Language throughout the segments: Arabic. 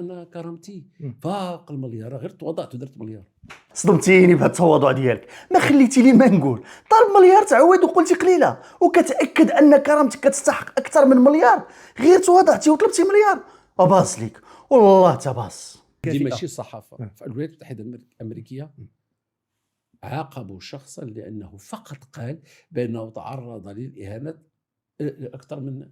انا كرامتي فاق المليار، غير تواضعت ودرت مليار. صدمتيني بهذا التواضع ديالك، ما خليتي لي ما نقول. طالب مليار تعود وقلتي قليله، وكتاكد ان كرامتك كتستحق اكثر من مليار، غير تواضعتي وطلبتي مليار. باص ليك والله تباص. دي ماشي الصحافه. في الولايات المتحده الامريكيه عاقبوا شخصا لانه فقط قال بانه تعرض للاهانات اكثر من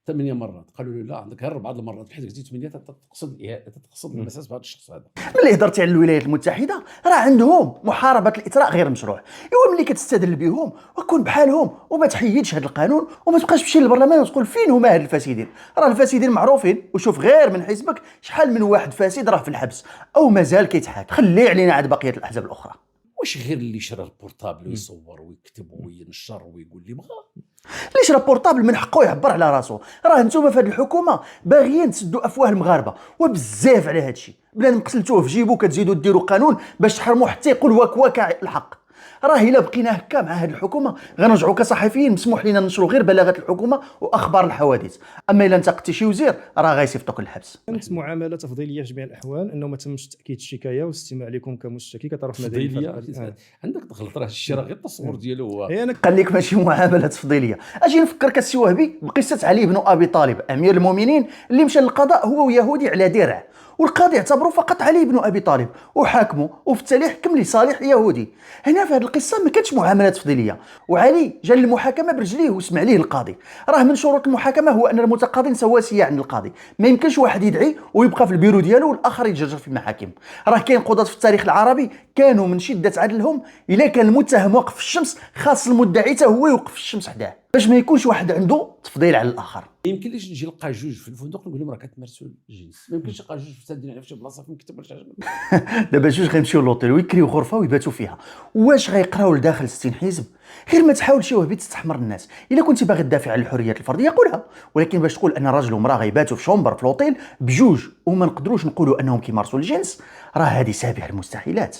8 مرات. قالوا له لا، عندك غير 4 المرات، بحيث زيد 8 تقصد المساس بهذا الشخص هذا. ملي هضرتي على الولايات المتحده، راه عندهم محاربه الاثراء غير مشروع. ايوا ملي كتستدل بهم وكون بحالهم وما تحيدش هذا القانون وما تبقاش تمشي للبرلمان وتقول فين هما هاد الفاسدين. راه الفاسدين معروفين، وشوف غير من حزبك شحال من واحد فاسد راه في الحبس او مازال كيتحاكم. خلي علينا عاد بقيه الاحزاب الاخرى. واش غير اللي شرى البورتابل ويصور ويكتب وينشر ويقول اللي بغا؟ اللي شرا بورطابل من حقه يعبر على راسو. راه نتوما في هذه الحكومه باغيين تسدوا افواه المغاربه وبزاف على هذا الشيء. بنادم قتلتوه في جيبو كتزيدوا ديروا قانون باش تحرموا حتى يقول واك الحق. راه الا بقينا هكا مع هذه الحكومه غنرجعوا كصحفيين مسموح لينا ننشروا غير بلاغات الحكومه واخبار الحوادث، اما الا انتقدتي شي وزير راه غيصيفطوك للحبس. كانت معامله تفضيليه في جميع الاحوال، انه ما تمش تاكيد الشكايه والاستماع لكم كمشتكي كطرف مدني. فضيليه عندك تغلط، راه الشيء راه غير التصور ديالو هو. قال لك ماشي معامله تفضيليه. اجي نفكرك السي وهبي بقصه علي بن ابي طالب امير المؤمنين اللي مشى للقضاء هو ويهودي على درع، والقاضي اعتبره فقط علي بن ابي طالب وحاكمه، وفي التالي حكم لصالح يهودي. هنا في هذه القصه ما كانتش معامله تفضيليه، وعلي جا للمحاكمه برجليه وسمع ليه القاضي. راه من شروط المحاكمه هو ان المتقاضين سواسيه عند القاضي، ما يمكنش واحد يدعي ويبقى في البيرو ديالو والاخر يتجرجر في المحاكم. راه كاين قضاة في التاريخ العربي كانوا من شده عدلهم الا كان المتهم واقف في الشمس خاص المدعي حتى هو يوقف في الشمس حداه باش ما يكونش واحد عنده تفضيل على الاخر. ما يمكنليش نجي نلقى جوج في الفندق نقول لهم راه كتمارسوا الجنس. ما يمكنش نلقى جوج سادين على في شي بلاصه في مكتب ولا شي حاجه. دابا جوج غيمشيو لوطيل ويكريو غرفه ويباتوا فيها، واش غيقراو لداخل 60 حزب؟ غير ما تحاولش وهبي تستحمر الناس. الا كنتي باغي تدافع على الحريات الفرديه قولها، ولكن باش تقول ان راجل ومراه غيباتوا في شومبر في لوطيل بجوج وما نقدروش نقولوا انهم كيمارسوا الجنس، راه هذه سابع المستحيلات.